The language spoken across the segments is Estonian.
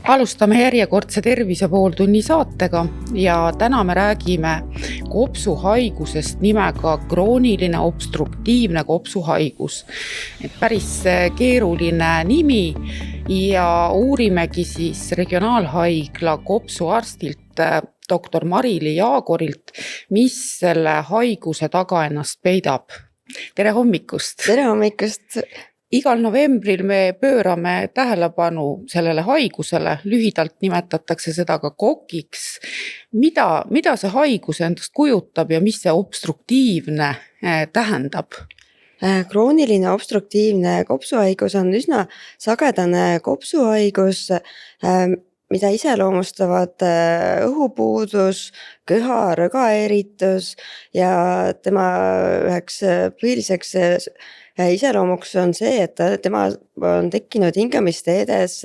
Alustame järjekordse tervise pooltunni saatega ja täna me räägime kopsuhaigusest nimega krooniline obstruktiivne kopsuhaigus. Päris keeruline nimi ja uurimegi siis regionaalhaigla kopsuarstilt doktor Marili Jaagorilt, mis selle haiguse taga ennast peidab. Tere hommikust! Tere hommikust! Igal novembril me pöörame tähelepanu sellele haigusele, lühidalt nimetatakse seda ka kokiks. Mida see haigus endast kujutab ja mis see obstruktiivne tähendab? Krooniline obstruktiivne kopsuhaigus on üsna sagedane kopsuhaigus, mida iseloomustavad õhupuudus, köha, rõgaeritus ja tema üheks põhiliseks iseloomuks on see, et tema on tekkinud hingamisteedes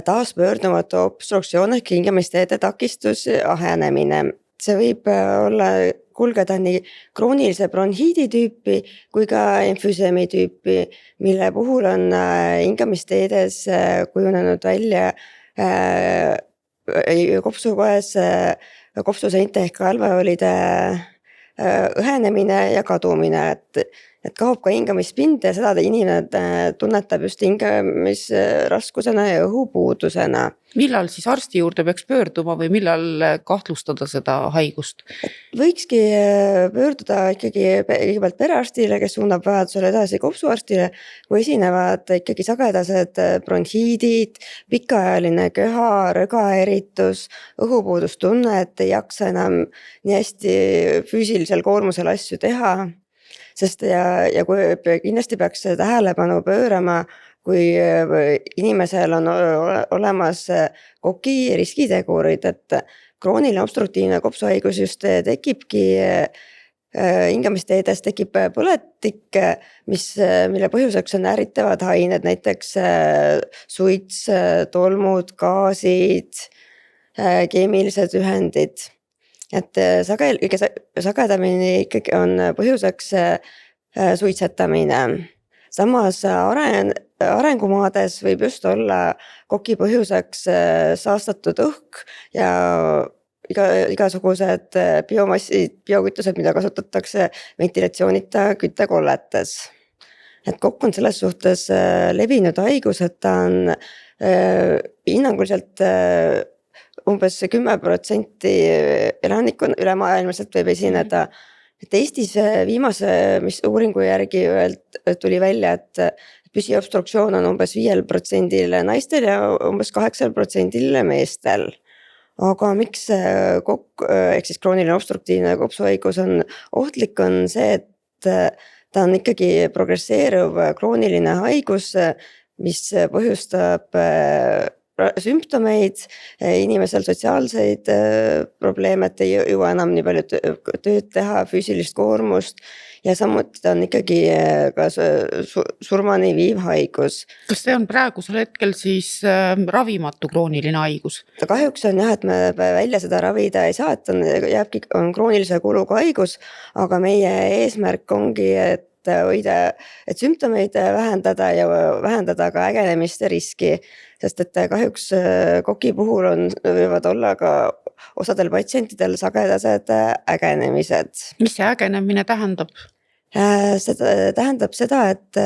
taaspöördumatu obstruktsioon ehk hingamisteede takistus ahenemine. See võib olla kulgeda nii kroonilise bronhiidi tüüpi kui ka emfüseemi tüüpi, mille puhul on hingamisteedes kujunenud välja kopsukoes kopsuseinte ehk alveolide õhenemine ja kadumine, et kaob ka hingamispind ja seda inimene tunnetab just hingamisraskusena ja õhupuudusena. Millal siis arsti juurde peaks pöörduma või millal kahtlustada seda haigust? Võikski pöörduda ikkagi kõigepealt perearstile, kes suunab vajadusel edasi kopsuarstile, kui esinevad ikkagi sagedased bronhiidid, pikaajaline köha, rõgaeritus, õhupuudustunne, et ei jaksa enam nii hästi füüsilisel koormusel asju teha. Sest ja kui kindlasti peaks tähelepanu pöörama, kui inimesel on olemas koki riskitegurid, et krooniline obstruktiivne kopsuhaigus just tekibki hingamisteedes, tekib põletik, mille põhjuseks on ärritavad ained, näiteks suits, tolmud, gaasid, keemilised ühendid. Et kõige sagedamini ikkagi on põhjuseks suitsetamine. Samas arengumaades võib just olla koki põhjuseks saastatud õhk ja igasugused biomassid, biokütused, mida kasutatakse ventilatsioonita küttekolletes. Et kokk on selles suhtes levinud haigus, et ta on hinnanguliselt umbes 10% elanikkonna ülemaailmaselt võib esineda. Et Eestis viimase uuringu järgi tuli välja, et püsiobstruktsioon on umbes 5% naistel ja umbes 8% meestel. Aga miks kokk, ehk siis krooniline obstruktiivne kopsuhaigus on ohtlik, on see, et ta on ikkagi progresseeruv krooniline haigus, mis põhjustab sümptomeid, inimesel sotsiaalseid probleeme, et ei jõua enam nii palju tööd teha, füüsilist koormust ja samuti ta on ikkagi ka surmani viiv haigus. Kas see on praegusel hetkel siis ravimatu krooniline haigus? Kahjuks on jah, et me välja seda ravida ei saa, et on kroonilise kuluga haigus, aga meie eesmärk ongi, et sümptomeid vähendada ja vähendada ka ägenemiste riski, sest et kahjuks koki puhul võivad olla ka osadel patsientidel sagedased ägenemised. Mis see ägenemine tähendab? Seda tähendab seda, et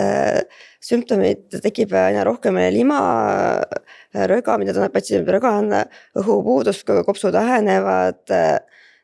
sümptomid tekib aina rohkem lima, rõga, mida tunneb patsient, rõga on õhupuudus, kopsud ahenevad,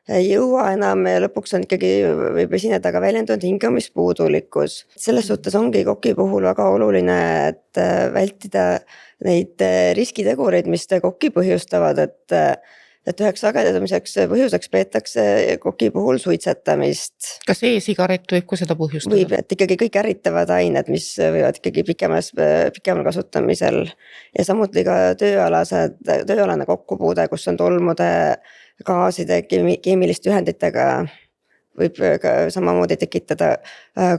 ei jõua enam ja lõpuks on ikkagi võib esineda ka väljendunud hingamispuudulikkus. Selles suhtes ongi koki puhul väga oluline, et vältida neid riskitegureid, mis koki põhjustavad, et üheks sagedamiseks põhjuseks peetakse koki puhul suitsetamist. Kas e-sigaret võib ka seda põhjustada? Võib, et ikkagi kõik ärritavad ained, mis võivad ikkagi pikemal kasutamisel ja samuti ka tööalane kokkupuude, kus on tolmude, gaaside, keemiliste ühenditega võib ka samamoodi tekitada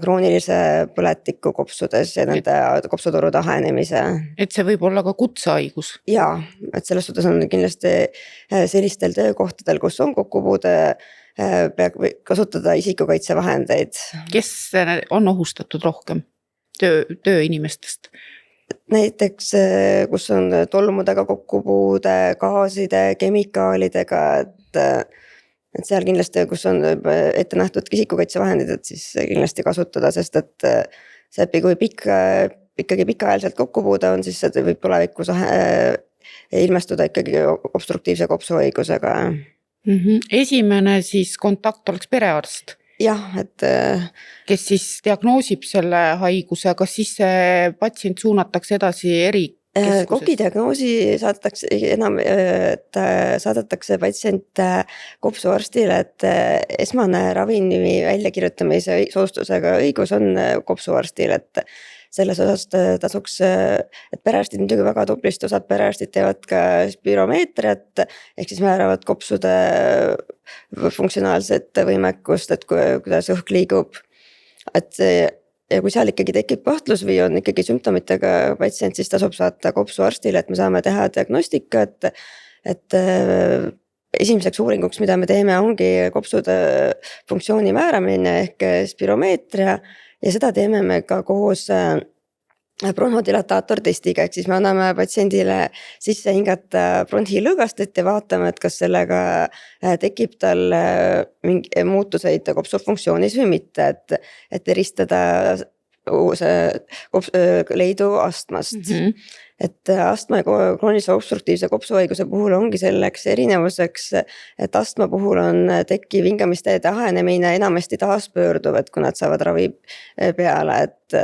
kroonilise põletiku kopsudes ja nende kopsutorude ahenemise. Et see võib olla ka kutsehaigus? Jaa, et selles suhtes on kindlasti sellistel töökohtadel, kus on kokkupuude, peab kasutada isikukaitsevahendeid. Kes on ohustatud rohkem tööinimestest? näiteks kus on tolmudega kokkupuude, gaaside, kemikaalidega, et seal kindlasti, kus on ette nähtud isikukaitsevahendid, et siis kindlasti kasutada, sest et see, kui ikkagi pikaajaliselt kokkupuude on, siis see võib tulevikus ilmestuda ikkagi obstruktiivse kopsuhaigusega. Esimene siis kontakt oleks perearst, Jah, et kes siis diagnoosib selle haiguse, kas siis see patsient suunatakse edasi erikeskusesse? KOK-i diagnoosi saadetakse patsient kopsuarstile, et esmane ravimi väljakirjutamise soostusega õigus on kopsuarstil, et selles osas tasuks, et perearstid muidugi väga tublisti, osad perearstid teevad ka spiromeetriat, ehk siis määravad kopsude funktsionaalset võimekust, et kuidas õhk liigub. Et ja kui seal ikkagi tekib kahtlus või on ikkagi sümptomitega patsient, siis tasub saata kopsuarstile, et me saame teha diagnostika, et esimeseks uuringuks, mida me teeme, ongi kopsude funktsiooni määramine ehk spiromeetria ja seda teeme me ka koos bronhodilatator testiga, ehk siis me anname patsiendile sisse hingata bronhilõõgastit ja vaatame, et kas sellega tekib tal mingi muutuseid kopsu funktsioonis või mitte, et eristada leidu astmast. Et astma ja kroonilise obstruktiivse kopsuhaiguse puhul ongi selleks erinevuseks, et astma puhul on tekkiv hingamisteede ahenemine enamasti taaspöörduv, et kui nad saavad ravi peale, et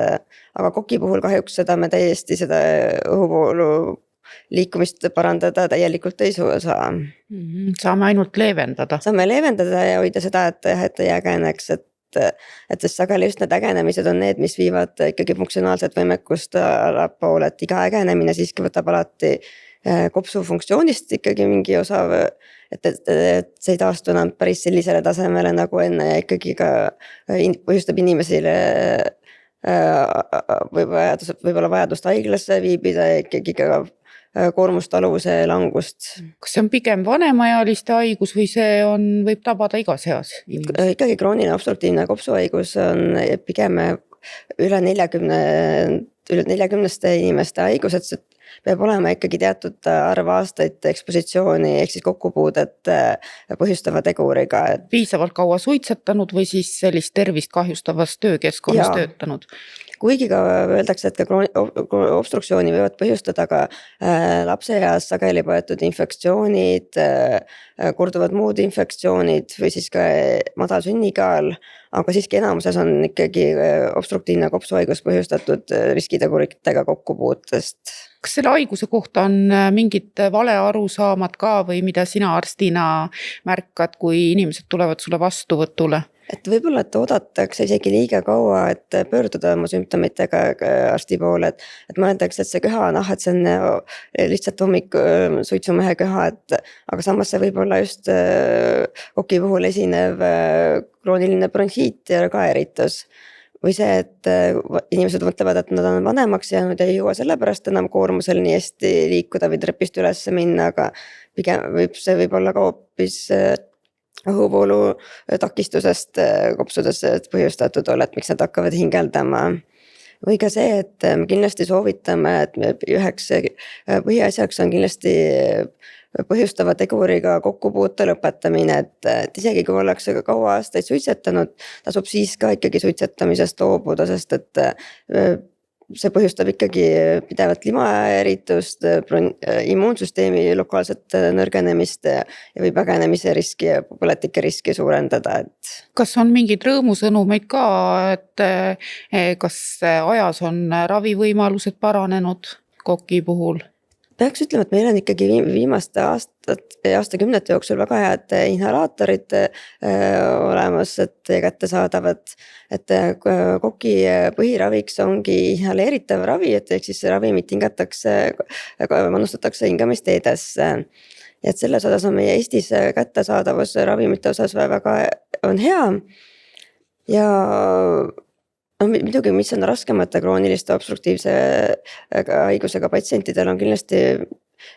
aga KOK-i puhul kahjuks seda me täiesti seda õhuvoolu liikumist parandada täielikult ei saa. Saame ainult leevendada. Saame leevendada ja hoida seda, et ei ägeneks, et sest sageli just need ägenemised on need, mis viivad ikkagi funktsionaalset võimekust allapoole, et iga ägenemine siiski võtab alati kopsu funktsioonist ikkagi mingi osa, et see ei taastu enam päris sellisele tasemele nagu enne ja ikkagi ka põhjustab inimesele võib-olla vajadust haiglasse viibida ja ikkagi ka koormustaluvuse langust. Kas see on pigem vanemaealiste haigus või see võib tabada igas eas? Ikkagi krooniline obstruktiivne kopsuhaigus on pigem üle 40 inimeste haigus, et peab olema ikkagi teatud arv aastaid ekspositsiooni ehk siis kokkupuudet põhjustava teguriga. Piisavalt kaua suitsetanud või siis sellist tervist kahjustavas töökeskkonnas töötanud? Kuigi ka öeldakse, et ka obstruktsiooni võivad põhjustada ka lapseeas sageli põetud infektsioonid, korduvad muud infektsioonid või siis ka madal sünnikaal, aga siiski enamuses on ikkagi obstruktiivne kopsuhaigus põhjustatud riskiteguritega kokkupuutest. Kas selle haiguse kohta on mingid valearusaamad ka või mida sina arstina märkad, kui inimesed tulevad sulle vastuvõtule? Et võib-olla, et oodatakse isegi liiga kaua, et pöörduda oma sümptomitega arsti poole, et mõeldakse, et see köha on, et see on lihtsalt hommik suitsumehe köha, aga samas see võib olla just KOK-i puhul esinev krooniline bronhiit ja ka eritus. Või see, et inimesed mõtlevad, et nad on vanemaks jäänud ja ei jõua sellepärast enam koormusel nii hästi liikuda või trepist üles minna, aga pigem võib olla ka hoopis õhuvoolu takistusest kopsudes põhjustatud olla, et miks nad hakkavad hingeldama. Või ka see, et me kindlasti soovitame, et üheks põhiasjaks on kindlasti põhjustava teguriga kokkupuute lõpetamine, et isegi kui ollakse kaua aastaid suitsetanud, tasub siis ka ikkagi suitsetamisest loobuda, sest et see põhjustab ikkagi pidevat limaeritust, immuunsüsteemi lokaalset nõrgenemist ja võib ägenemise riski ja põletike riski suurendada. Kas on mingid rõõmusõnumeid ka, et kas ajas on ravivõimalused paranenud KOK-i puhul? Peaks ütlema, et meil on ikkagi viimaste aastakümnete jooksul väga head inhalaatorid olemas, et kättesaadavad, et KOK-i põhiraviks ongi inhaleeritav ravi, et ehk siis ravimit manustatakse hingamisteedesse. Et selles osas on meie Eestis kättesaadavus ravimite osas väga on hea ja muidugi, mis on raskemate krooniliste obstruktiivse haigusega patsientidel on kindlasti,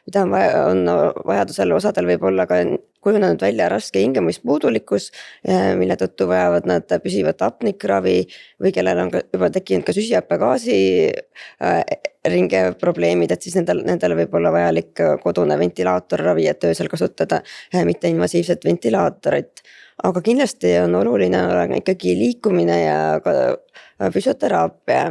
mida on vajadusel osadel võib olla ka kujunenud välja raske hingamispuudulikkus, mille tõttu vajavad nad püsivat apnikravi või kellel on juba tekkinud ka süsihappegaasi ringeprobleemid, et siis nendele võib olla vajalik kodune ventilaatorravi, et öösel kasutada mitte invasiivset ventilaatorit. Aga kindlasti on oluline ikkagi liikumine ja ka füsioteraapia,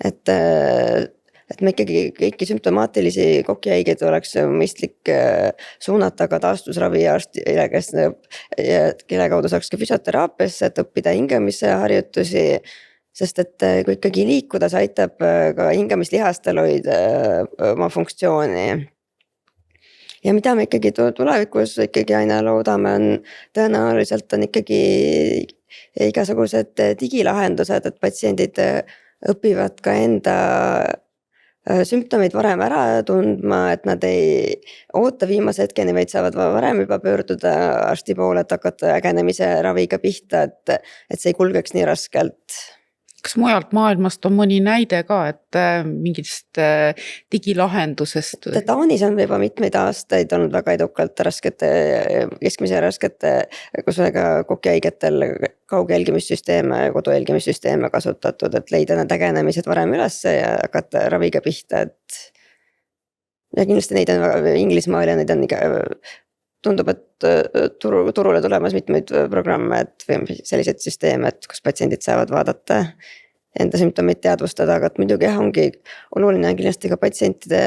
et me ikkagi kõiki sümptomaatilisi kokihaigeid oleks mõistlik suunata ka taastusravi arstile, kelle kaudu saaks ka füsioteraapiasse, et õppida hingamise harjutusi, sest et kui ikkagi liikuda, see aitab ka hingamislihastel hoida oma funktsiooni. Ja mida me ikkagi tulevikus ikkagi aina loodame, tõenäoliselt on ikkagi igasugused digilahendused, et patsiendid õpivad ka enda sümptomid varem ära tundma, et nad ei oota viimase hetkeni, vaid saavad varem juba pöörduda arsti poole, et hakata ägenemise raviga pihta, et see ei kulgeks nii raskelt. Kas mujalt maailmast on mõni näide ka, et mingist digilahendusest? Taanis on juba mitmeid aastaid olnud väga edukalt keskmise ja raskete kokihaigetel kaugjälgimissüsteeme ja kodujälgimissüsteeme kasutatud, et leida need ägenemised varem üles ja hakata raviga pihta. Ja kindlasti neid on Inglismaal ja neid on tundub, et turule tulemas mitmeid programme, et või sellised süsteeme, et kus patsiendid saavad vaadata enda sümptomid teadvustada, aga et muidugi ongi oluline kindlasti ka patsientide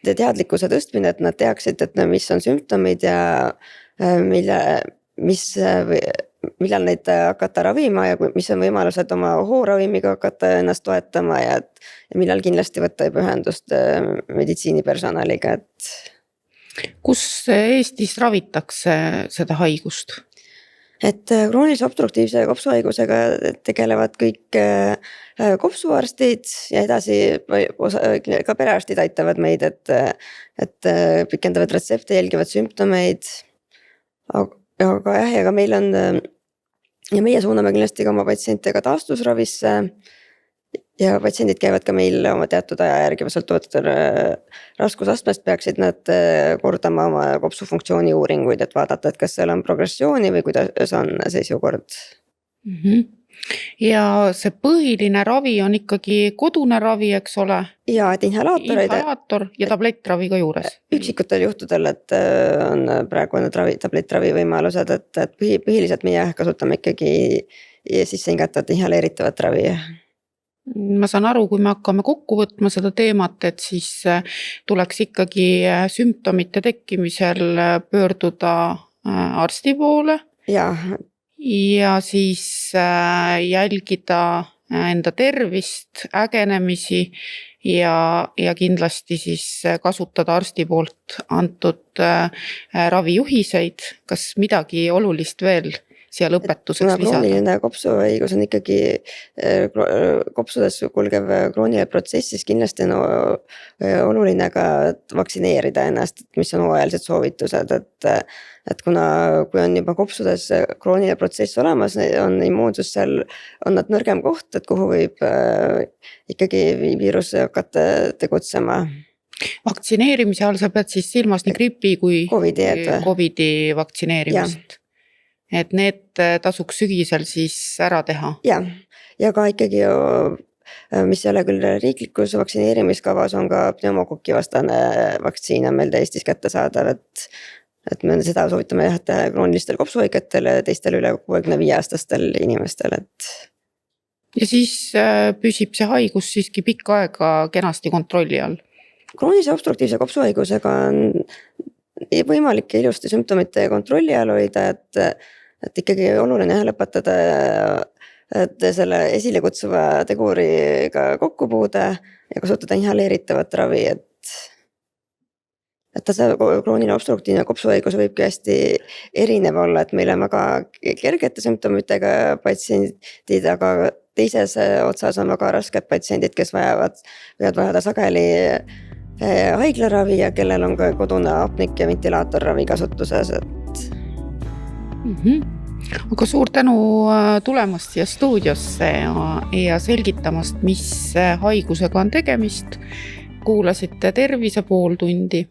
teadlikkuse tõstmine, et nad teaksid, et mis on sümptomid ja millal neid hakata ravima ja mis on võimalused oma hooravimiga hakata ennast toetama ja millal kindlasti võtta ühendust meditsiinipersonaliga, et kus Eestis ravitakse seda haigust? Et kroonilise obstruktiivse kopsuhaigusega tegelevad kõik kopsuarstid ja edasi ka perearstid aitavad meid, et pikendavad retsepte, jälgivad sümptomeid. Aga jah, ja meil on ja meie suuname kindlasti ka oma patsiente ka taastusravisse. Ja patsiendid käivad ka meil oma teatud aja järgi, sõltuvalt raskusastmest peaksid nad kordama oma kopsufunktsiooni uuringuid, et vaadata, et kas seal on progressiooni või kuidas on seisukord. Ja see põhiline ravi on ikkagi kodune ravi, eks ole? Ja, et inhalaator ja tablettravi ka juures? Üksikutel juhtudel, et on praegu tablettravi võimalused, et põhiliselt meie kasutame ikkagi sisse hingatavat inhaleeritavat ravi. Ma saan aru, kui me hakkame kokku võtma seda teemat, et siis tuleks ikkagi sümptomite tekkimisel pöörduda arsti poole ja siis jälgida enda tervist, ägenemisi ja kindlasti siis kasutada arsti poolt antud ravijuhiseid. Kas midagi olulist veel siia lõpetuseks lisada? Krooniline kopsuhaigus on ikkagi kopsudes kulgev krooniline protsess, siis kindlasti on oluline ka vaktsineerida ennast, mis on hooajalised soovitused, et kui on juba kopsudes krooniline protsess olemas, on immuunsus seal, on nad nõrgem koht, et kuhu võib ikkagi viirus hakata tegutsema. Vaktsineerimise all sa pead siis silmas nii gripi kui COVID-i vaktsineerimist. Et need tasuks sügisel siis ära teha? Ja ka ikkagi, mis ei ole küll riiklikus vaktsineerimiskavas, on ka pneumokoki vastane vaktsiin on meil Eestis kättesaadav, et me seda soovitame kroonilistel kopsuhaigetel ja teistel üle 65-aastastel inimestel. Ja siis püsib see haigus siiski pikka aega kenasti kontrolli all? Kroonilise obstruktiivse kopsuhaigusega on võimalik ilusti sümptomite kontrolli all hoida, et ikkagi oluline lõpetada et selle esile kutsuva teguriga kokkupuude ja kasutada inhaleeritavat ravi, et see krooniline obstruktiivne kopsuhaigus võibki hästi erinev olla, et meil on väga kergete sümptomitega patsiendid, aga teises otsas on väga rasked patsiendid, kes võivad vajada sageli haiglaravi ja kellel on ka kodune apnik ja ventilaatorravi kasutuses, Aga suur tänu tulemast siia stuudiosse ja selgitamast, mis haigusega on tegemist. Kuulasite Tervise pooltundi.